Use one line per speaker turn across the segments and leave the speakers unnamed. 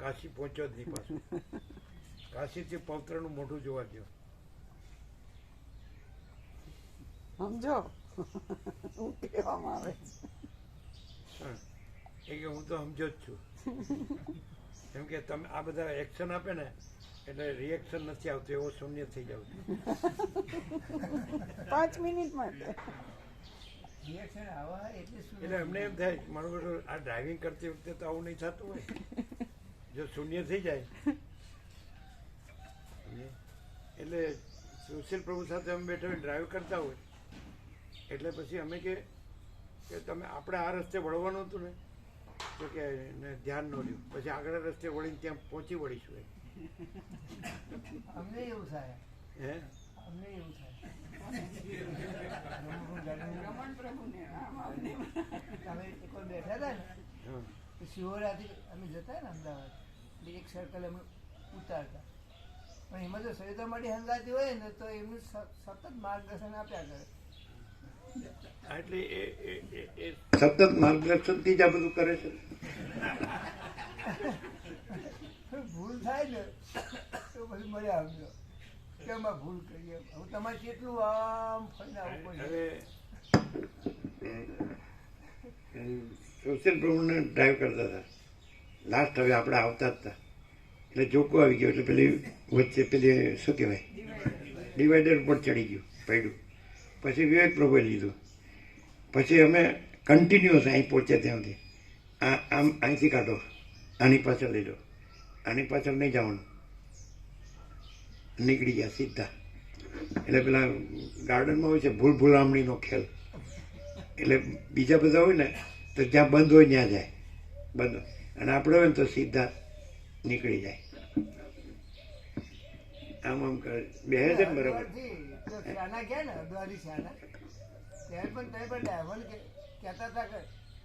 કાશી પહોંચ્યો જ નહીં પાછો. કાશીથી પૌત્રનું મોઢું જોવા ગયો.
સમજો હું કહેવામાં આવે
છે કે હું તો સમજો જ છું. કેમ કે તમે આ બધા એક્શન આપે ને એટલે રિએક્શન નથી આવતું, એવો શૂન્ય થઈ જાવ છું.
5 મિનિટ માટે.
એટલે એમને એમ થાય મારું બધું આ ડ્રાઇવિંગ કરતી વખતે તો આવું નહીં થતું હોય. જો શૂન્ય થઈ જાય એટલે સુશીલ પ્રભુ સાથે અમે બેઠા હોય ડ્રાઈવ કરતા હોય એટલે પછી અમે કે તમે આપણે આ રસ્તે વળવાનું હતું ને તો કે ધ્યાન ન રહ્યું, પછી આગળ રસ્તે વળીને ત્યાં પહોંચી વળીશું.
અમને એવું થાય.
હે
અમને એવું થાય.
રમણ પ્રભુને
અમે એક વાર બેઠા હતા ને તો શિવરાત્રી અમે જતા ને અમદાવાદ એટલે એક સર્કલ અમે ઉતારતા, પણ એમાં જો સવિતા માટે હંગાતી હોય ને તો એમનું સતત માર્ગદર્શન આપ્યા કરે.
એટલે એ સતત માર્ગદર્શનથી જ આ બધું કરે છે.
ભૂલ થાય ને તો પછી મળ્યા આવજો કેમ આ ભૂલ કરીએ. હવે તમારે કેટલું આમ ફરીને આવવું પડે.
સુશીલ પ્રભુને ડ્રાઈવ કરતા હતા લાસ્ટ, હવે આપણે આવતા જ હતા એટલે જોકો આવી ગયો એટલે પેલી વચ્ચે પેલી શું કહેવાય ડિવાઈડર ઉપર ચડી ગયું પડ્યું. પછી વિવેક પ્રભુએ લીધું. પછી અમે કન્ટિન્યુઅસ અહીં પહોંચ્યા ત્યાં સુધી આમ અહીંથી કાઢો, આની પાછળ લઈ લો, આની પાછળ નહીં જવાનું, નીકળી ગયા સીધા. એટલે પેલા ગાર્ડનમાં હોય છે ભૂલ ભૂલામણીનો ખેલ, એટલે બીજા બધા હોય ને તો જ્યાં બંધ હોય ત્યાં જાય બંધ, અને આપણે હોય ને તો સીધા નીકળી જાય. આમ આમ કરે બે છે ને બરાબર.
શાના ગયા ને અડવાડી શાના ત્યારે પણ તમે પણ ડ્રાઈવર કહેતા હતા કે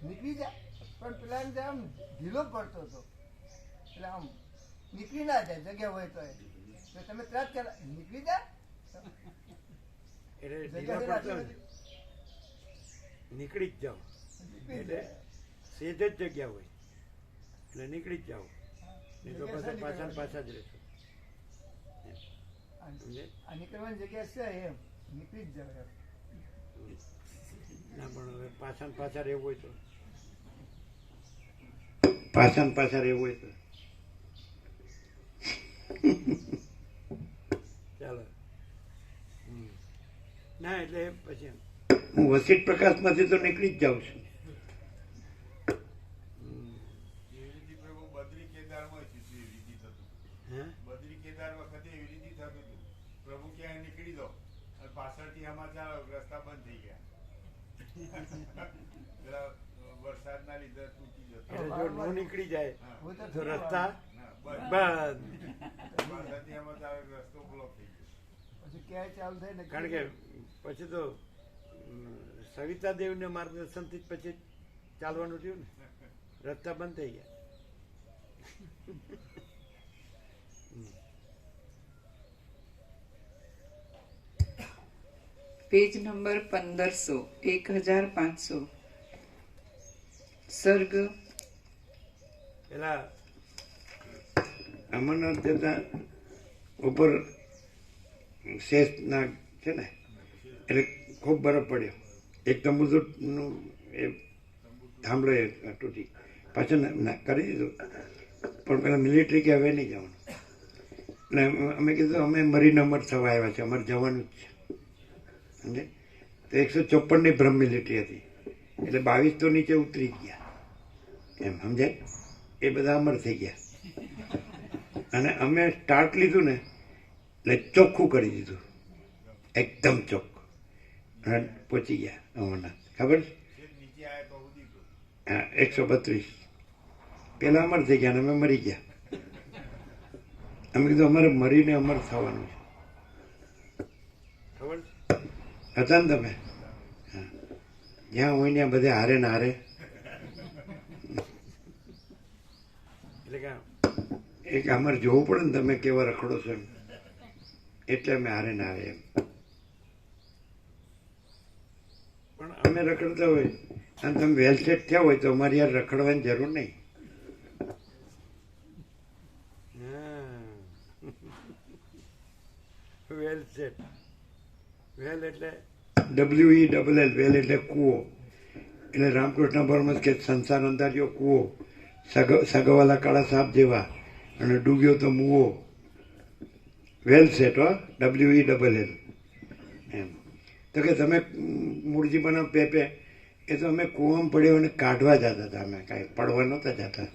નીકળી જાય, પણ પેલા આમ ઢીલો પડતો હતો એટલે આમ નીકળી ના જાય જગ્યા હોય તો તમે ત્રાસ ચાલા નીકળી જાય
નીકળી જ જાઓ એટલે સેજ જ જગ્યા હોય એટલે નીકળી જ જાઓ, નહીં તો પાછા પાછા જ રહેશો.
આ નીકળવાની જગ્યા છે એમ નીકળી જ જાવ.
ના પણ હવે પાછા રહેવું હોય તો પાછા રહેવું હોય તો ચાલો. ના એટલે પછી હું વસીટ પ્રકાશમાંથી તો નીકળી જ જાઉં છું.
બદ્રી કેદાર વખતે એવી રીતે થતું હતું, પ્રભુ ક્યાંય નીકળી દો અને પાછળથી સમાચાર રસ્તા બંધ થઈ ગયા. વરસાદના લીધે તૂટી જતો,
જો નો નીકળી જાય તો રસ્તા બંધ,
પાછળથી સમાચાર રસ્તો બ્લોક થઈ ગયો.
પછી ક્યાંય ચાલુ થાય ને
કારણ કે પછી તો સવિતા દેવને માર્ગદર્શનથી જ પછી ચાલવાનું થયું ને, રસ્તા બંધ થઈ ગયા.
Page number 1500 1500 સર્ગ.
પેલા અમરનાથ જતા ઉપર શેષના છે ને એટલે ખૂબ બરફ પડ્યો, એક તંબુનું એ થાંભલો એ તૂટી, પાછળ કરી દીધું. પણ પેલા મિલિટરી કે હવે નહીં જવાનું, એટલે અમે કીધું અમે મરીન અમર થવા આવ્યા છે, અમારે જવાનું જ છે સમજે. તો 154ની બ્રહ્મ મિલિટરી હતી એટલે 22 તો નીચે ઉતરી ગયા એમ સમજાય, એ બધા અમર થઈ ગયા. અને અમે સ્ટાર્ટ લીધું ને એટલે ચોખ્ખું કરી દીધું, એકદમ ચોખ્ખું, અને પહોંચી ગયા અમરનાથ. ખબર છે?
નીચે આવે તો ઉડી ગયો.
હા 132 પેલા અમર થઈ ગયા અને અમે મરી ગયા. અમે કીધું અમારે મરીને અમર થવાનું છે. ખબર હતા ને તમે? હા, જ્યાં હોય ત્યાં બધે હારે ને હારે. એટલે કે એક અમારે જોવું પડે ને તમે કેવા રખડો છો એમ, એટલે અમે હારે ને હારે એમ. પણ અમે રખડતા હોય અને તમે વેલ સેટ થયા હોય તો અમારે યાર રખડવાની જરૂર નહીં.
વેલ સેટ. વેલ એટલે
WELL વેલ એટલે કૂવો. એટલે રામકૃષ્ણ પરમહંસ કે સંસાર અંધાર્યો કૂવો, સગવાલા કાળા સાપ જેવા, અને ડૂબ્યો તો મુવો. વેલ સેટ હો, WELL એમ. તો કે તમે મૂળજી બનાવ પેપે એ તો અમે કૂવામાં પડ્યો અને કાઢવા જતા હતા, અમે કાંઈ પડવા નહોતા જતા.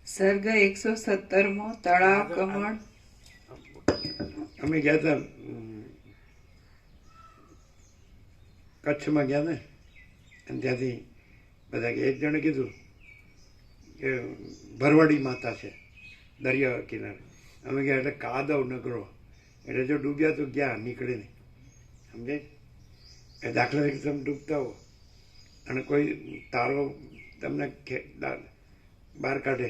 સર્ગ 117મો તળાવ કમળ.
અમે ગયા હતા કચ્છમાં ગયા ને, અને ત્યાંથી બધા એક જણે કીધું કે ભરવાડી માતા છે દરિયા કિનારે. અમે ગયા એટલે કાદવ નગરો, એટલે જો ડૂબ્યા તો ગયા નીકળીને, સમજાય. એ દાખલા તરીકે તમે ડૂબતા હો અને કોઈ તારો તમને બહાર કાઢે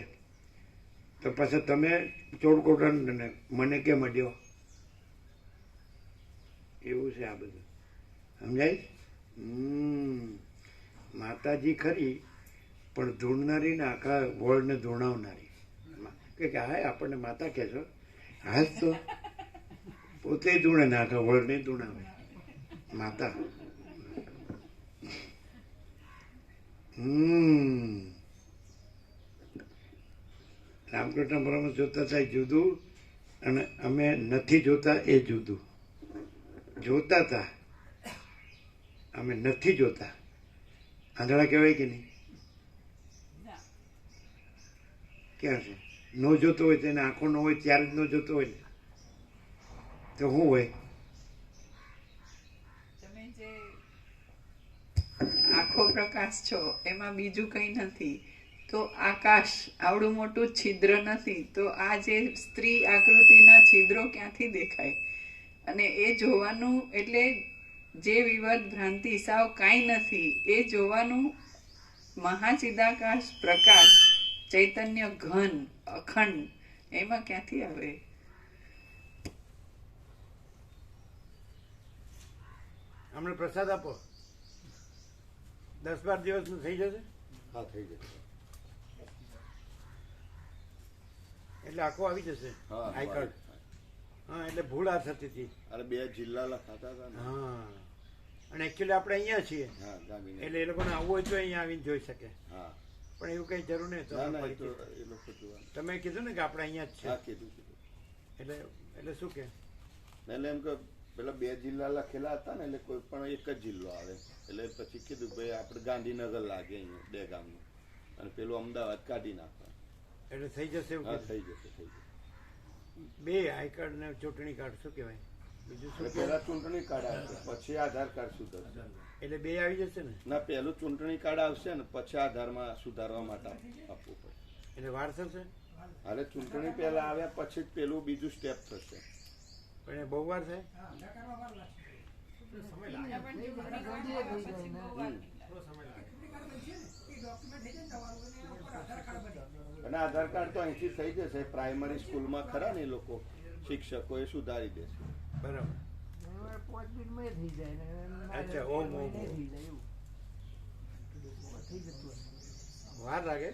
તો પછી તમે ચોડકોટા ને મને કેમ અડ્યો, એવું છે આ બધું, સમજાય. માતાજી ખરી પણ ધૂણનારી ને આખા વર્લ્ડને ધૂણાવનારી. કે હા આપણને માતા કહે છો, હા તો પોતે ધૂણે ને આખા વર્લ્ડને ધૂણાવે માતા. રામકૃષ્ણ પરમહંસ જોતા હતા એ જુદું, અને અમે નથી જોતા એ જુદું. જોતા હતા, અમે નથી જોતા. આંધળા કહેવાય કે નહીં? ક્યાં છે? ન જોતો હોય તેને આંખો ન હોય ત્યારે જ ન જોતો હોય ને, તો શું હોય?
તમે જે આખો પ્રકાશ છો એમાં બીજું કંઈ નથી, તો આકાશ આવડું મોટું છિદ્ર નથી, તો આ જે સ્ત્રી આકૃતિના છિદ્રો ક્યાંથી દેખાય? અને એ જોવાનું એટલે જે વિવદ ભ્રાંતિ સાવ કાંઈ નથી એ જોવાનું. મહાચિદાકાશ પ્રકાશ ચૈતન્ય ઘન અખંડ એમાં ક્યાંથી આવે?
અમને પ્રસાદ આપો, 10-12 દિવસનું થઈ જશે.
હા થઈ જશે.
એટલે આખો આવી જશે
હા,
આઈ કાર્ડ. હા, એટલે ભૂલ આ થતી હતી.
અરે 2 જિલ્લા લખાતા હતા ને.
હા, અને એકચ્યુઅલી આપણે અહીંયા છીએ,
હા ગામીને.
એટલે એ લોકોને આવવું હોય તો અહીંયા આવીને જોઈ શકે.
હા
પણ એવું કઈ જરૂર નહીં.
ના ના, એ
તો
તો એ લોકો જોવાનું.
તમે કીધું ને કે આપણે અહીંયા જ
હા
છે,
કીધું.
એટલે શું કે
એટલે એમ કે પેલા 2 જિલ્લા લખેલા હતા ને, એટલે કોઈ પણ એક જ જિલ્લો આવે. એટલે પછી કીધું ભાઈ આપણે ગાંધીનગર લાગે અહીંયા 2 ગામનું, અને પેલું અમદાવાદ કાઢી નાખવા.
એટલે થઈ જશે એવું
હા
કીધું.
થઈ જશે થઈ જશે.
2 આઈ કાર્ડ ને ચૂંટણી કાર્ડ શું કહેવાય બીજું શું
એટલે પેલા ચૂંટણી કાર્ડ આવશે, પછી આધાર કાર્ડ સુધરશે.
એટલે 2 આવી જશે ને?
ના, પેલું ચૂંટણી કાર્ડ આવશે ને પછી આધારમાં સુધારવા માટે આપવું પડે.
એટલે વાર થશે.
હાલે ચૂંટણી પહેલા આવ્યા પછી જ પેલું બીજું સ્ટેપ થશે.
પણ એ બહુ વાર થાય.
અને આધાર કાર્ડ તો અહીંથી થઈ જશે. પ્રાઇમરી સ્કૂલમાં ખરા ને એ લોકો શિક્ષકો એ સુધારી દેશે.
બરાબર.
5 મિનિટમાં થઈ જાય ને
અચ્છા, ઓમ ઓમ
થઈ જાય એવું થઈ જતું હશે.
વાર લાગે.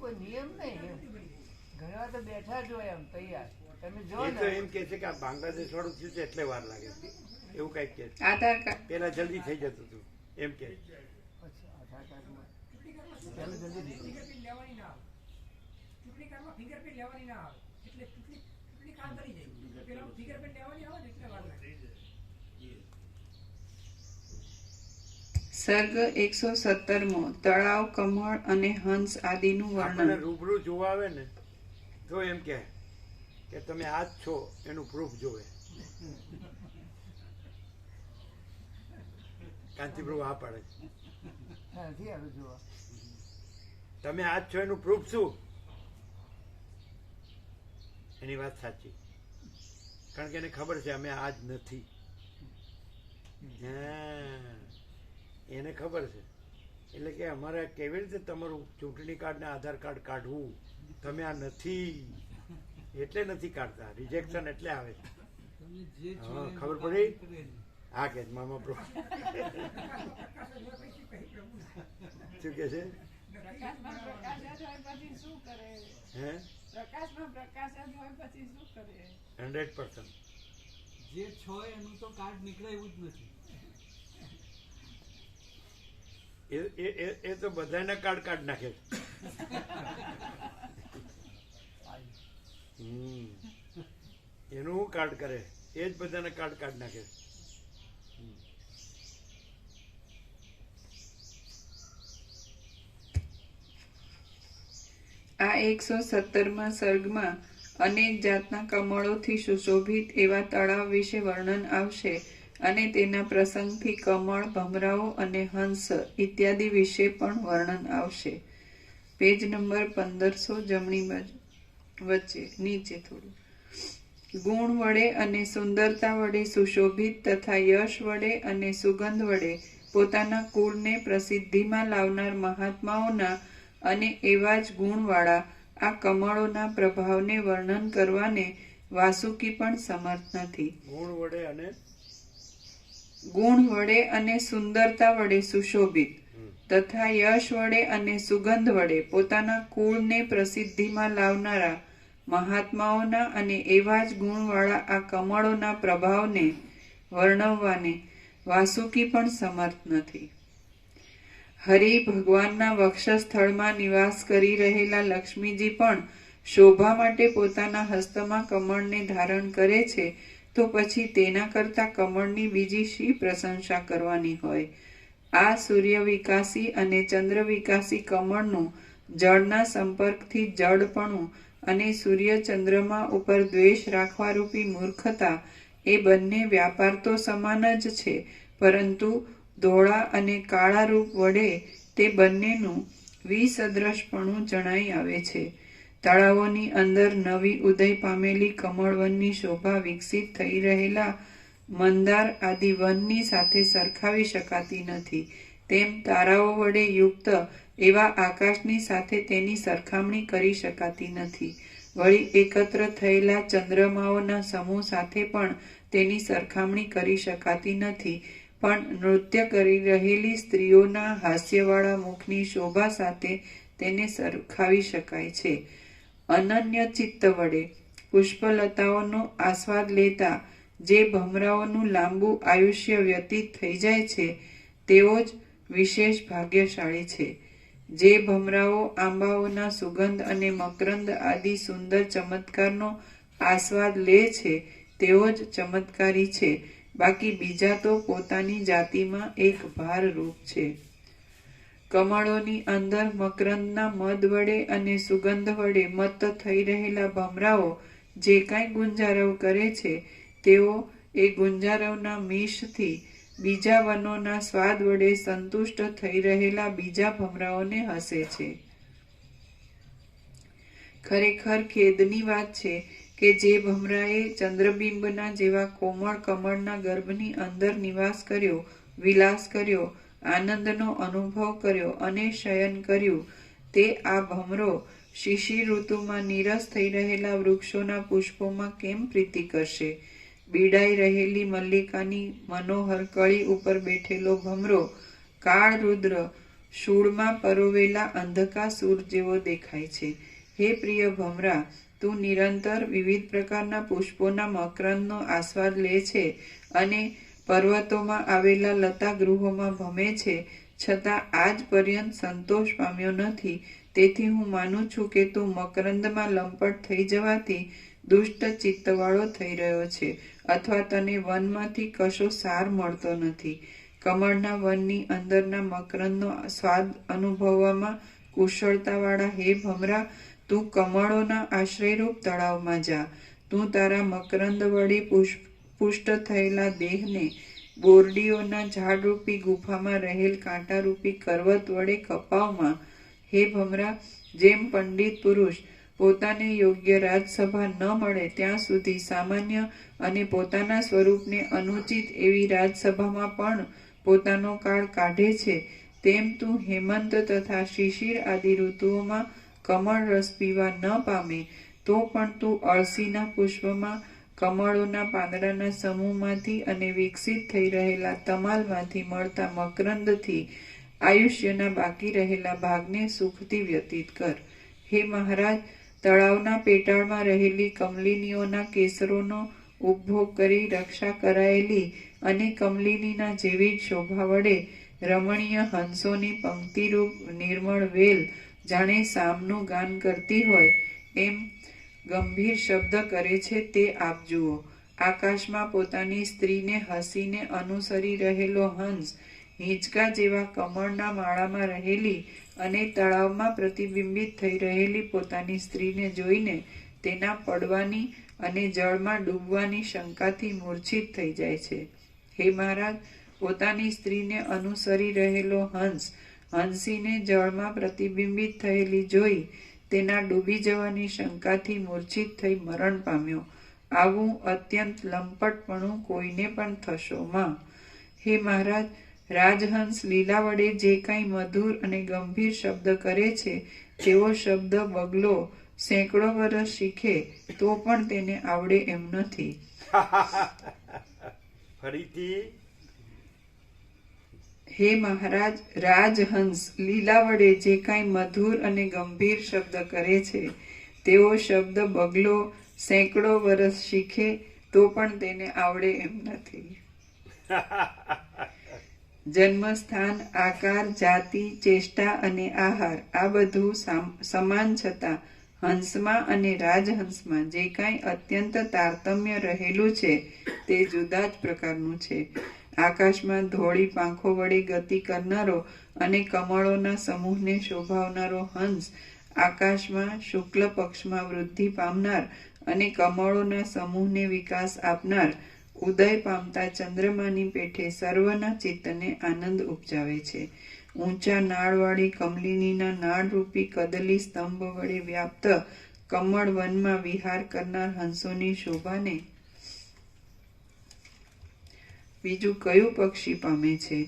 કોઈ નિયમ નહીં એમ. ઘણી વાર તો બેઠા જ હોય એમ તૈયાર. તમે જો
એ
ને
તો એમ કે છે કે આ બાંગ્લાદેશ વાળું થયું છે એટલે વાર લાગે છે, એવું કઈક કે છે.
આધાર કાર્ડ
પેલા જલ્દી થઈ જતું હતું એમ કે.
અચ્છા, આધાર કાર્ડમાં પહેલું જલ્દી થઈ જાય.
સર્ગ 117મો તળાવ કમળ અને હંસ આદિનું
આપણને
વર્ણન.
રૂબરૂ જોવા આવે ને તો એમ કે તમે આ જ છો એનું પ્રૂફ જોવે. કાંતિપ્રભુ આ પાડે છે,
નથી આવ્યું જોવા.
તમે આ જ છો એનું પ્રૂફ શું? એની વાત સાચી, કારણ કે એને ખબર છે અમે આ જ નથી. હા, એને ખબર છે. એટલે કે અમારે કેવી રીતે તમારું ચૂંટણી કાર્ડ ને આધાર કાર્ડ કાઢવું? તમે આ નથી એટલે નથી કાઢતા. રિજેક્શન એટલે આવે છે. હા, ખબર પડી? આ કે મામા પ્રભુ શું કે છે?
પ્રકાશમાં પ્રકાશ જ હોય પછી શું કરે?
હે,
પ્રકાશમાં પ્રકાશ જ હોય પછી શું કરે?
100%.
જે છો એનું તો કાર્ડ નીકળે એવું જ નથી.
એ તો બધાના કાર્ડ કાઢ નાખે છે. એનું શું કાર્ડ કરે? એ જ બધાના કાર્ડ કાઢ નાખે છે.
આ 117માં સર્ગમાં અનેક જાતના કમળોથી સુશોભિત એવા તળાવ વિશે વર્ણન આવશે અને તેના પ્રસંગથી કમળ, ભમરાઓ અને હંસ ઇત્યાદિ વિશે પણ વર્ણન આવશે. પેજ નંબર 1500 જમણી બાજુ વચ્ચે નીચે થોડું. ગુણ વડે અને સુંદરતા વડે સુશોભિત તથા યશ વડે અને સુગંધ વડે પોતાના કુળને પ્રસિદ્ધિમાં લાવનાર મહાત્માઓના અને એવા જ ગુણવાળા આ કમળોના પ્રભાવને વર્ણન કરવાને વાસુકી પણ સમર્થ નથી. ગુણ વડે અને સુંદરતા વડે સુશોભિત તથા યશ વડે અને સુગંધ વડે પોતાના કુળને પ્રસિદ્ધિમાં લાવનારા મહાત્માઓના અને એવા જ ગુણવાળા આ કમળોના પ્રભાવને વર્ણવવાને વાસુકી પણ સમર્થ નથી. હરિ ભગવાનના વક્ષસ્થળમાં નિવાસ કરી રહેલા લક્ષ્મીજી પણ શોભા માટે પોતાના હસ્તમાં કમળને ધારણ કરે છે, તો પછી તેના કરતા કમળની બીજી શી પ્રશંસા કરવાની હોય? આ સૂર્ય વિકાસી અને ચંદ્ર વિકાસી કમળનું જળના સંપર્કથી જડપણું અને સૂર્ય ચંદ્રમા ઉપર દ્વેષ રાખવા રૂપી મૂર્ખતા એ બંને વ્યાપાર તો સમાન જ છે, પરંતુ ધોળા અને કાળા રૂપ વડે તે બંનેનું વિસદૃશપણું જણાઈ આવે છે. તળાવોની અંદર નવી ઉદય પામેલી કમળવનની શોભા વિકસિત થઈ રહેલા મંદાર આદિ વનની સાથે સરખાવી શકાતી નથી, તેમ તારાઓ વડે યુક્ત એવા આકાશની સાથે તેની સરખામણી કરી શકાતી નથી. વળી એકત્ર થયેલા ચંદ્રમાઓના સમૂહ સાથે પણ તેની સરખામણી કરી શકાતી નથી, પણ નૃત્ય કરી રહેલી સ્ત્રીઓના હાસ્યવાળા મુખની શોભા સાથે તેને સરખાવી શકાય છે. અનન્ય ચિત્ત વડે પુષ્પલતાઓનો આસ્વાદ લેતા જે ભમરાઓનું લાંબુ આયુષ્ય વ્યતીત થઈ જાય છે, તેઓ જ વિશેષ ભાગ્યશાળી છે. જે ભમરાઓ આંબાઓના સુગંધ અને મકરંદ આદિ સુંદર ચમત્કારનો આસ્વાદ લે છે, તેઓ જ ચમત્કારી છે. બાકી બીજા તો પોતાની જાતિમાં એક ભાર રૂપ છે. કમળોની અંદર મકરંદના મદ વડે અને સુગંધ વડે મત્ત થઈ રહેલા ભમરાઓ જે કાંઈ ગુંજારવ કરે છે, તેઓ એ ગુંજારવના મીશથી બીજા વનોના સ્વાદ વડે સંતુષ્ટ થઈ રહેલા બીજા ભમરાઓને હસે છે. ખરેખર ખેદની વાત છે કે જે ભમરાએ ચંદ્રબિંબના જેવા કોમળ કમળના ગર્ભની અંદર નિવાસ કર્યો, વિલાસ કર્યો, આનંદનો અનુભવ કર્યો અને શયન કર્યું, તે આ ભમરો શિશિર ઋતુમાં નીરસ થઈ રહેલા વૃક્ષોના પુષ્પોમાં કેમ પ્રીતિ કરશે? બીડાઈ રહેલી મલ્લિકાની મનોહર કળી ઉપર બેઠેલો ભમરો કાળ રુદ્ર શૂળમાં પરોવેલા અંધકાસુર જેવો દેખાય છે. હે પ્રિય ભમરા, તું નિરંતર વિવિધ પ્રકારના પુષ્પોના મકરંદનો આસ્વાદ લે છે અને પર્વતોમાં આવેલા લતા ગૃહોમાં ભમે છે, છતાં આજ પર્યંત સંતોષ પામ્યો નથી. તેથી હું માનું છું કે તું મકરંદમાં લંપટ થઈ જવાથી દુષ્ટ ચિત્તવાળો થઈ રહ્યો છે, અથવા તને વનમાંથી કશો સાર મળતો નથી. કમળના વનની અંદરના મકરંદનો સ્વાદ અનુભવવામાં કુશળતાવાળા હે ભમરા, તું કમળોના આશ્રયરૂપ તળાવમાં જા. તું તારા મકરંદ વડે પુષ્ટ થયેલા દેહને બોરડીઓના ઝાડરૂપી ગુફામાં રહેલ કાંટારૂપી કરવત વડે કપાવમાં. હે ભમરા, જેમ પંડિત પુરુષ પોતાને યોગ્ય રાજસભા ન મળે ત્યાં સુધી સામાન્ય અને પોતાના સ્વરૂપને અનુચિત એવી રાજસભામાં પણ પોતાનો કાળ કાઢે છે, તેમ તું હેમંત તથા શિશિર આદિ ઋતુઓમાં કમળ રસ પીવા ન પામે તો પણ તું અળસીના પુષ્પમાં કમળોના પાંદડાના સમૂહમાંથી અને વિકસિત થઈ રહેલા તમાલમાંથી મળતા મકરંદથી આયુષ્યના બાકી રહેલા ભાગને સુખથી વ્યતીત કર. હે મહારાજ, તળાવના પેટાળમાં રહેલી કમલિનીઓના કેસરોનો ઉપભોગ કરી રક્ષા કરાયેલી અને કમલિનીના જેવી જ શોભા વડે રમણીય હંસોની પંક્તિરૂપ નિર્મળ વેલ જાણે સામનું ગાન કરતી હોય એમ ગંભીર શબ્દ કરે છે તે આપ જુઓ. આકાશમાં પોતાની સ્ત્રીને હસીને અનુસરી રહેલો હંસ હિંચકા જેવા કમળના માળામાં રહેલી અને તળાવમાં પ્રતિબિંબિત થઈ રહેલી પોતાની સ્ત્રીને જોઈને તેના પડવાની અને જળમાં ડૂબવાની શંકાથી મૂર્છિત થઈ જાય છે. હે મહારાજ, પોતાની સ્ત્રીને અનુસરી રહેલો હંસ હંસીને જળમાં પ્રતિબિંબિત થયેલી જોઈ તેના ડૂબી જવાની શંકાથી મૂર્છિત થઈ મરણ પામ્યો. આવું અત્યંત લંપટપણું કોઈને પણ થશો માં. હે મહારાજ, રાજહંસ લીલા વડે જે કાંઈ મધુર અને ગંભીર શબ્દ કરે છે તેવો શબ્દ બગલો સેંકડો વર્ષ શીખે તો પણ તેને આવડે એમ નથી.
ફરીથી.
હે મહારાજ, રાજહંસ લીલા વડે જે કાંઈ મધુર અને ગંભીર શબ્દ કરે છે તેવો શબ્દ બગલો સેંકડો વર્ષ શીખે તો પણ તેને આવડે એમ નથી. જન્મસ્થાન, આકાર, જાતિ, ચેષ્ટા અને આહાર આ બધું સમાન છતાં હંસમાં અને રાજહંસમાં જે કાંઈ અત્યંત તારતમ્ય રહેલું છે તે જુદા જ પ્રકારનું છે. આકાશમાં ધોળી પાંખો વડે ગતિ કરનારો અને કમળોના સમૂહને શોભાવનારો હંસ આકાશમાં શુક્લ પક્ષમાં વૃદ્ધિ પામનાર અને કમળોના સમૂહને વિકાસ આપનાર ઉદય પામતા ચંદ્રમાની પેઠે સર્વના ચિત્તને આનંદ ઉપજાવે છે. ઊંચા નાળવાળી કમલિનીના નાળરૂપી કદલી સ્તંભ વડે વ્યાપ્ત કમળ વનમાં વિહાર કરનાર હંસોની શોભાને બીજું કયું પક્ષી પામે છે?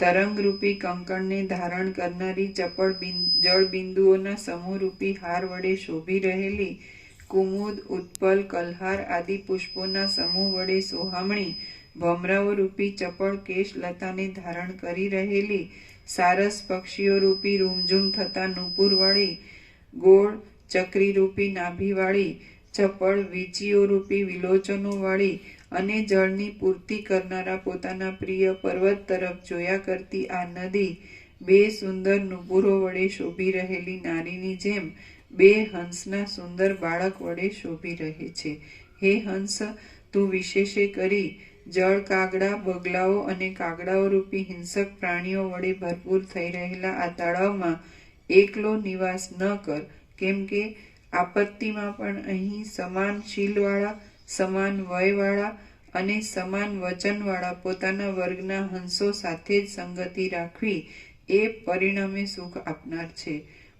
તરંગરૂપી કંકણને ધારણ કરનારી ચપળ જળબિંદુઓના સમૂહરૂપી હાર વડે શોભી રહેલી કુમુદ, ઉત્પલ, કલ્હાર આદિ પુષ્પોના સમૂહ વડે સોહામણી ભમરાઓ રૂપી ચપળ કેશ લતાને ધારણ કરી રહેલી સારસ પક્ષીઓ રૂપી રૂમઝૂમ થતા નુપુરવાળી ગોળ ચક્રી રૂપી નાભીવાળી ચપળ વીંચીઓ રૂપી વિલોચનોવાળી અને જળની પૂર્તિ કરનારા પોતાના પ્રિય પર્વત તરફ જોયા કરતી આ નદી બે સુંદર નુપુરો વડે શોભી રહેલી નારીની જેમ બે હંસના સુંદર બાળક વડે શોભી રહે છે. હે હંસ, તું વિશેષે કરી જળ કાગડા, બગલાઓ અને કાગડાઓ રૂપી હિંસક પ્રાણીઓ વડે ભરપૂર થઈ રહેલા આ તળાવમાં એકલો નિવાસ ન કર, કેમ કે આપત્તિમાં પણ અહીં સમાન શીલવાળા, સમાન વયવાળા અને સમાન વચનવાળા પોતાના વર્ગના હંસો સાથે જ સંગતિ રાખવી એ પરિણામે સુખ આપનાર છે.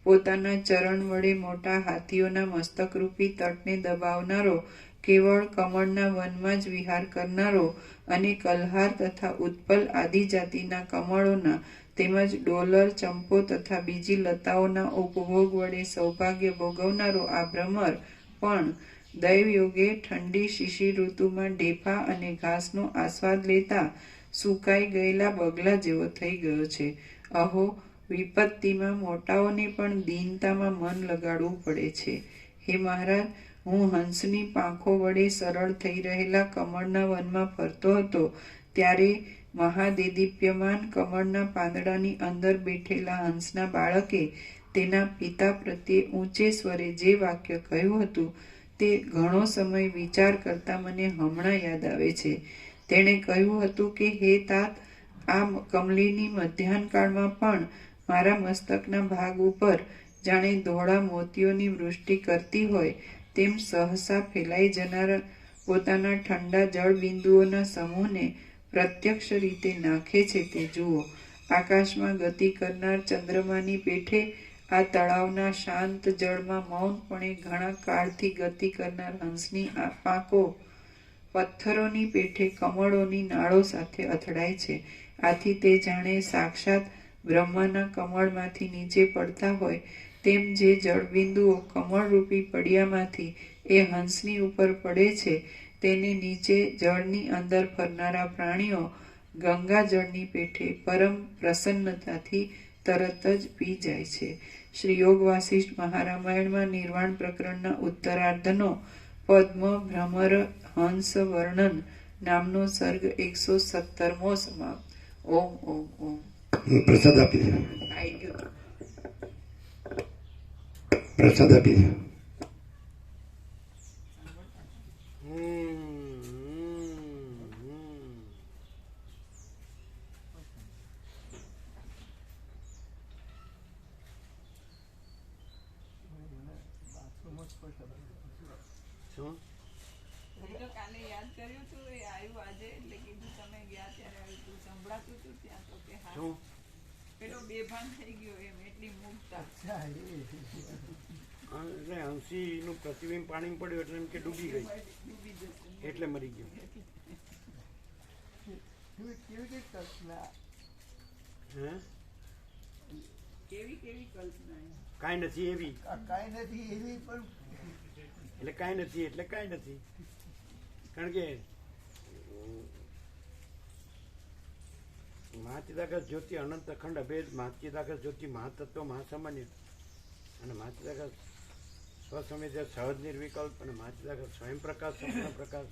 પોતાના ચરણ વડે મોટા હાથીઓના મસ્તકરૂપી તટને દબાવનારો, કેવળ કમળના વનમાં જ વિહાર કરનારો અને કલ્હાર તથા ઉત્પલ આદિ જાતિના કમળોના તેમજ ડોલર, ચંપો તથા બીજી લતાઓના ઉપભોગ વડે સૌભાગ્ય ભોગવનારો આ ભ્રમર પણ દૈવયોગે ઠંડી શિશિર ઋતુમાં ઢેફા અને ઘાસનો આસ્વાદ લેતા સુકાઈ ગયેલા બગલા જેવો થઈ ગયો છે. અહો, વિપત્તિમાં મોટાઓને પણ દીનતામાં મન લગાડવું પડે છે. હે મહારાજ, હું હંસની પાંખો વડે સરળ થઈ રહેલા કમળના વનમાં ફરતો હતો ત્યારે મહાદેદીપ્યમાન કમળના પાંદડાની અંદર બેઠેલા હંસના બાળકે તેના પિતા પ્રત્યે ઊંચે સ્વરે જે વાક્ય કહ્યું હતું તે ઘણો સમય વિચાર કરતા મને હમણાં યાદ આવે છે. તેણે કહ્યું હતું કે હે તાત, આ કમલિની મધ્યાહનકાળમાં પણ મારા મસ્તકના ભાગ ઉપર જાણે ધોળા મોતીઓની વૃષ્ટિ કરતી હોય તેમ સહસા ફેલાઈ જનારા પોતાના ઠંડા જળબિંદુઓના સમૂહને પ્રત્યક્ષ રીતે નાખે છે તે જુઓ. આકાશમાં ગતિ કરનાર ચંદ્રમાની પેઠે આ તળાવના શાંત જળમાં મૌનપણે ઘણા કાળથી ગતિ કરનાર હંસની આ પાંખો પથ્થરોની પેઠે કમળોની નાળો સાથે અથડાય છે. આથી તે જાણે સાક્ષાત બ્રહ્માના કમળમાંથી નીચે પડતા હોય તેમ જે જળબિંદુઓ કમળરૂપી પડિયામાંથી એ હંસની ઉપર પડે છે તેની નીચે જળની અંદર ફરનારા પ્રાણીઓ ગંગાજળની પેઠે પરમ પ્રસન્નતાથી તરત જ પી જાય છે. શ્રી યોગ વાસિષ્ઠ મહારામાયણમાં નિર્વાણ પ્રકરણના ઉત્તરાર્ધનો પદ્મ ભ્રમર હંસ વર્ણન નામનો સર્ગ 117મો સમાપ્ત. ઓમ ઓમ ઓમ.
પ્રસાદ આપી દે,
આઈ ગયું.
પ્રસાદ આપી દે.
બાથરૂમમાં સ્પષ્ટ હતું.
શું
એ તો કાલે યાદ કર્યું હતું, એ આવ્યું આજે એટલે કીધું તમે ગયા ત્યારે આવ્યું હતું, સંભળાતું હતું ત્યાં તો કે હા
શું
પેલો બેભાન થઈ ગયો એમ એટલી મૂકતા.
અચ્છા, એ
એટલે હંસીનું પ્રતિબિંબ પાણી પડ્યું એટલે એમ કે ડૂબી ગઈ
ડૂબી જશે.
એટલે મરી ગયો.
કેવી કેવી કલ્પના.
હે
કેવી કેવી કલ્પના એમ.
કાંઈ નથી એવી
કાંઈ નથી એવી પણ
એટલે કાંઈ નથી એટલે કાંઈ નથી. કારણ કે મહાચિદાકાશ જ્યોતિ અનંત અખંડ અભેદ, મહાચિદાકાશ જ્યોતિ મહાતત્વ મહાસામાન્ય અને મહાચિદાકાશ સ્વસમિત સહજ નિર્વિકલ્પ અને મહાચિદાકાશ સ્વયં પ્રકાશ સપના પ્રકાશ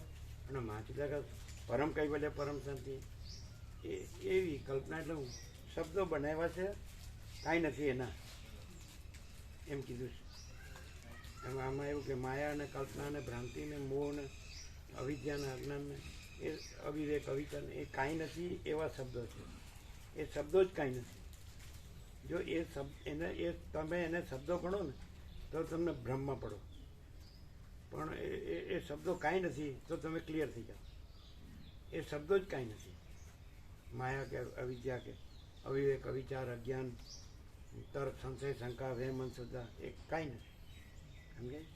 અને મહાચિદાકાશ પરમ કૈવલ્ય પરમ શાંતિ. એવી કલ્પના એટલે હું શબ્દો બનાવ્યા છે, કાંઈ નથી એના એમ કીધું છે. એમાં આમાં એવું કે માયા અને કલ્પના અને ભ્રાંતિ ને મોહ ને અવિદ્યા અને અજ્ઞાનને એ અવિવેક અવિકલ્પ એ કાંઈ નથી એવા શબ્દો છે. એ શબ્દો જ કાંઈ નથી. જો એ તમે એને શબ્દો ગણો ને તો તમને ભ્રમમાં પડો, પણ એ શબ્દો કાંઈ નથી તો તમે ક્લિયર થઈ જાઓ. એ શબ્દો જ કાંઈ નથી. માયા કે અવિદ્યા કે અવિવેક અવિચાર અજ્ઞાન તર્ક સંશય શંકા વહેમ અંધશ્રદ્ધા એ કાંઈ નથી. સમજાય?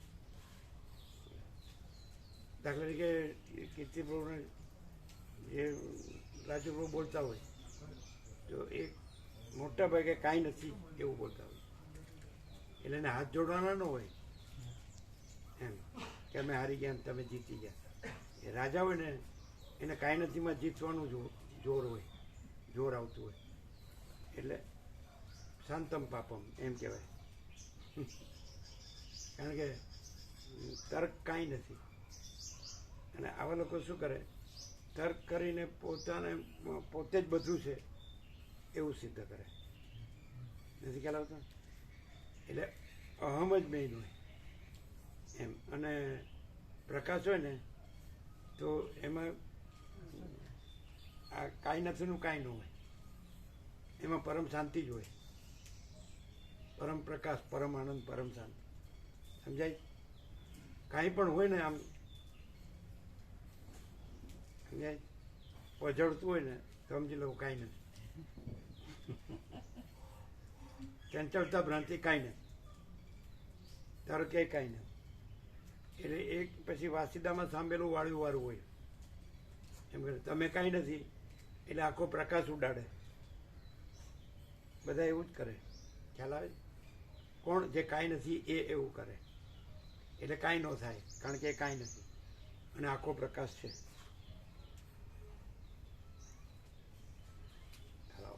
દાખલા તરીકે કીર્તિપ્રભુને જે રાજુપ્રભુ બોલતા હોય તો એ મોટા ભાગે કાંઈ નથી એવું બોલતા હોય એટલે એને હાથ જોડવાના ન હોય એમ કે અમે હારી ગયા તમે જીતી ગયા. એ રાજા હોય ને એને કાંઈ નથીમાં જીતવાનું જોર હોય, જોર આવતું હોય એટલે શાંતમ પાપમ એમ કહેવાય. કારણ કે તર્ક કાંઈ નથી. અને આવા લોકો શું કરે, તર્ક કરીને પોતે જ બધું છે એવું સિદ્ધ કરે. નથી ખ્યાલ આવતો? એટલે અહમ જ મેઇન હોય એમ. અને પ્રકાશ હોય ને તો એમાં આ કાંઈ નથીનું કાંઈ ન હોય, એમાં પરમ શાંતિ જ હોય, પરમ પ્રકાશ, પરમ આનંદ, પરમ શાંતિ. સમજાય? કાંઈ પણ હોય ને આમ સમજાય, પજળતું હોય ને તો સમજી લો કાંઈ નથી. ચંચળતા ભ્રાંતિ કાંઈ નથી, તારો ક્યાંય કાંઈ નથી. એટલે એક પછી વાસીદામાં સાંભળેલું વાળ્યું વાળું હોય એમ કરે તમે કાંઈ નથી એટલે આખો પ્રકાશ ઉડાડે. બધા એવું જ કરે. ખ્યાલ આવે? કોણ? જે કાંઈ નથી એ એવું કરે એટલે કાંઈ ન થાય, કારણ કે એ કાંઈ નથી અને આખો પ્રકાશ છે.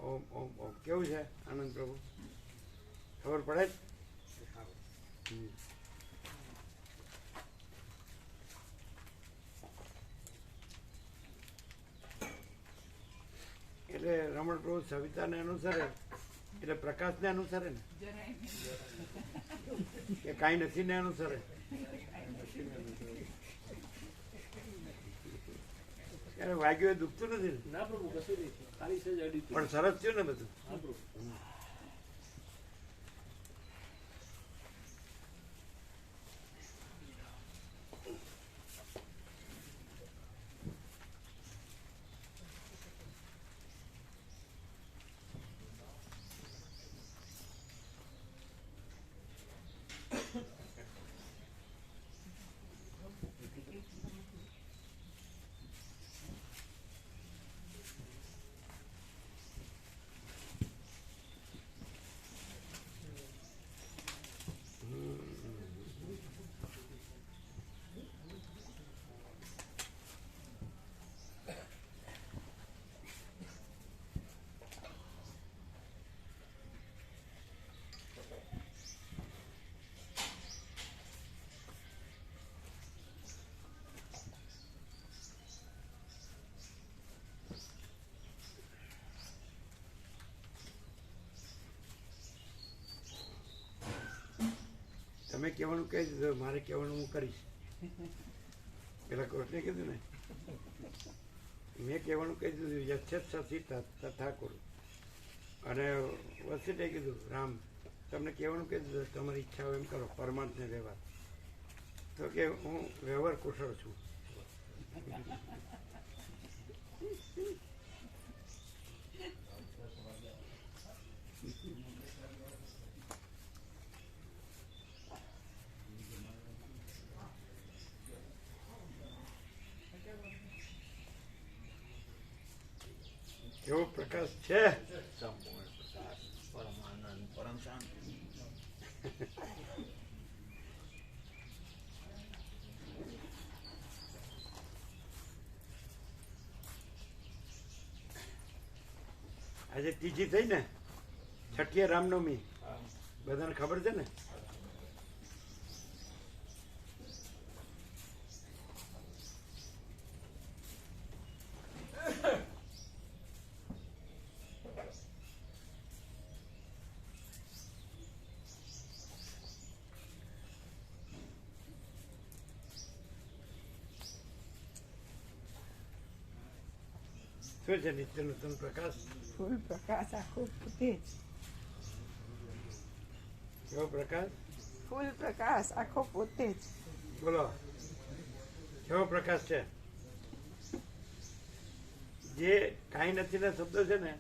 ઓમ ઓમ ઓમ. કેવું છે આનંદ પ્રભુ? ખબર પડે જ? એટલે રમણ પ્રભુ સવિતાને અનુસરે એટલે પ્રકાશને અનુસરે ને
જરાય નહીં.
કે કાંઈ નથી ને અનુસરે? ત્યારે વાગ્યું એ દુખતું નથી ને?
ના પ્રભુ કશું નહીં, ખાલી સહેજ અડી હતી.
પણ સરસ થયું ને બધું?
હા પ્રભુ.
તમે કહેવાનું કહી દીધું, મારે કહેવાનું હું કરીશ. પેલા કૃષ્ણે કીધું ને, મેં કહેવાનું કહી દીધું યચ્છત સસી તથા કરું. અને વસિષ્ઠે કીધું રામ તમને કહેવાનું કહી દીધું તમારી ઈચ્છા હોય એમ કરો, પરમાર્થને વ્યવહાર. તો કે હું વ્યવહાર કુશળ છું. કેવો પ્રકાશ છે.
પરમ શાંતિ.
આજે ત્રીજી થઈ ને, છઠ્ઠી રામનવમી, બધાને ખબર છે ને. શું છે નિત્ય નૂતન પ્રકાશ?
ફૂલ પ્રકાશ આખો પોતે જ.
કેવો પ્રકાશ?
ફૂલ પ્રકાશ આખો પોતે જ.
બોલો કેવો પ્રકાશ છે? જે કાંઈ નથી ના શબ્દો છે ને,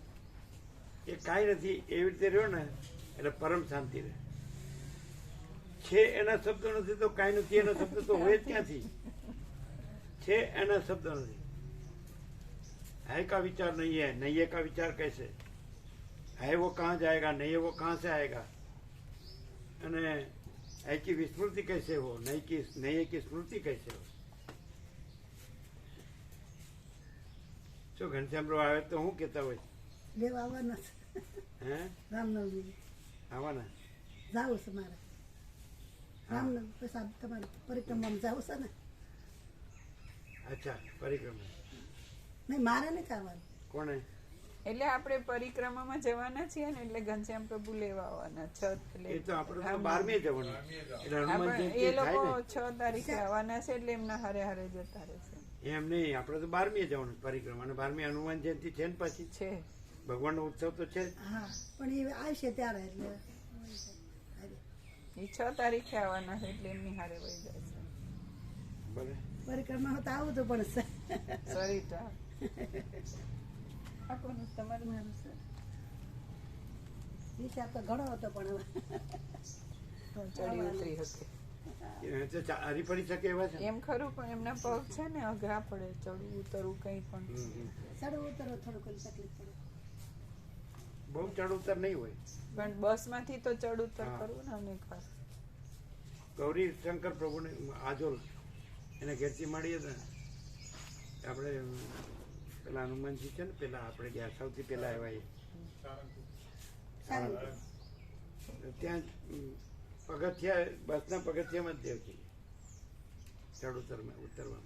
એ કાંઈ નથી એવી રીતે રહ્યો ને એટલે પરમ શાંતિ રહે. છે એના શબ્દો નથી તો કાંઈ નથી એના શબ્દ તો હોય જ ક્યાંથી? છે એના શબ્દો નથી. है का विचार नहीं है, नहीं है का विचार कैसे है, वो कहाँ जाएगा, नहीं है वो कहाँ से आएगा, અને है की विस्मृति कैसे हो, नहीं है की स्मृति कैसे हो. શું ઘનશ્યામરો આવે તો હું કેતા હોય
લેવા આવવાના છે.
હે
રામનવમી
આવવાના
જાવું છે મારે. રામનવમી પછી તમારે પરિક્રમામાં જાવું છે ને?
અચ્છા પરિક્રમા
નહીં, મારે નથી આવવાનું.
કોને?
એટલે આપણે પરિક્રમામાં જવાના છીએ ને, એટલે ઘનશ્યામ પ્રભુ લેવા આવવાના 6
એ તો આપણે તો 12મી જવાનું એટલે હનુમાન
આપણે
જયંતિ
એ લોકો
થાય ને
6 તારીખે આવવાના છે એટલે એમના હારે હારે જતા રહેશે.
એમ નહીં, આપણે તો 12મી જવાનું પરિક્રમા, અને 12મી હનુમાન જયંતિ છે ને પાછી
છે
ભગવાનનો ઉત્સવ તો છે જ.
હા, પણ એ આવશે ત્યારે એટલે
એ 6 તારીખે આવવાના છે એટલે એમની હારે વહી જાય છે.
ભલે
પરિક્રમા તો આવું તો પણ છે.
સરિતા આ કોનું? તમારું?
મારું છે. હિસાબ તો ઘણો હતો પણ હવે
ચડી ઉતરી હતી
એ તો હરી પડી શકે એવા છે.
એમ ખરું, પણ એમના પગ છે ને અઘરા પડે, ચડવું ઉતરવું કઈ પણ.
ચડવું ઉતરવું થોડુંક તકલીફ પડે.
બહુ ચડ ઉતર નહીં હોય.
પણ બસ માંથી તો ચડ ઉતર
હા.
કરવું ને અનેક વાર.
ગૌરી શંકર પ્રભુને આજોલ એને ઘેરથી મળીએ ને આપણે પેલા હનુમાનજી છે ને, પેલા આપણે ગયા સૌથી પેલા આવ્યા
સારું.
ત્યાં પગથિયા બસના પગથિયામાં જ દેવ છે ચડ ઉતરવામાં.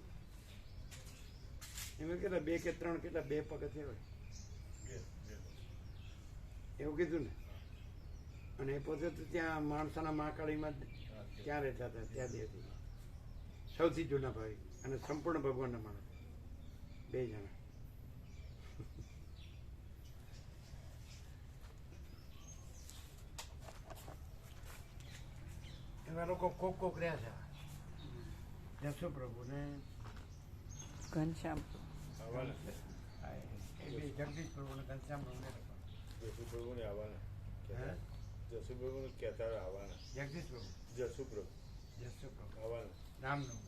એમાં કેટલા 2 કે 3 કેટલા 2 પગથિયા હોય એવું કીધું ને. અને એ પોતે તો ત્યાં માણસાના મહાકાળીમાં ત્યાં રહેતા હતા, ત્યાં દેવથી સૌથી જૂના ભાઈ અને સંપૂર્ણ ભગવાનના માણસ 2 જણા. એવા લોકો કોક રહ્યા છે. જશો પ્રભુ ને
ઘનશ્યામ
જગદીશ પ્રભુ ને ઘનશ્યામ પ્રભુ ને
જસુપ્રભુને આવવાના
હે?
જસુપ્રભુને કહેતા આવવાના.
જગદીશ પ્રભુ
જસુપ્રભુ
જશો પ્રભુ
આવવાના.
રામનું.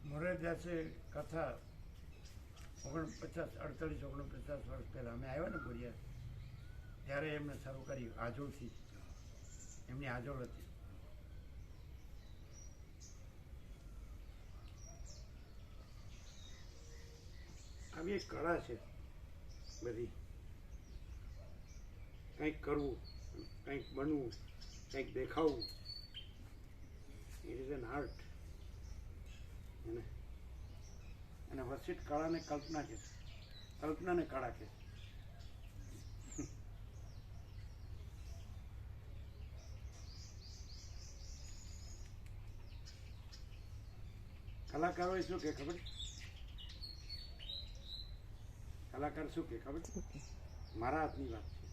મોરારદાસે કથા 49 વર્ષ પહેલાં અમે આવ્યા ને બોરિયા, ત્યારે એમને શરૂ કર્યું આજોલથી. એમની આજોલ હતી. આવી એક કળા છે બધી, કંઈક કરવું, કંઈક બનવું, કંઈક દેખાવું. It is an art. અને વસિત કળાને કલ્પના છે, કલ્પનાને કળા છે. કલાકારો શું કે ખબર? કલાકાર શું કે ખબર? મારા હાથની વાત છે.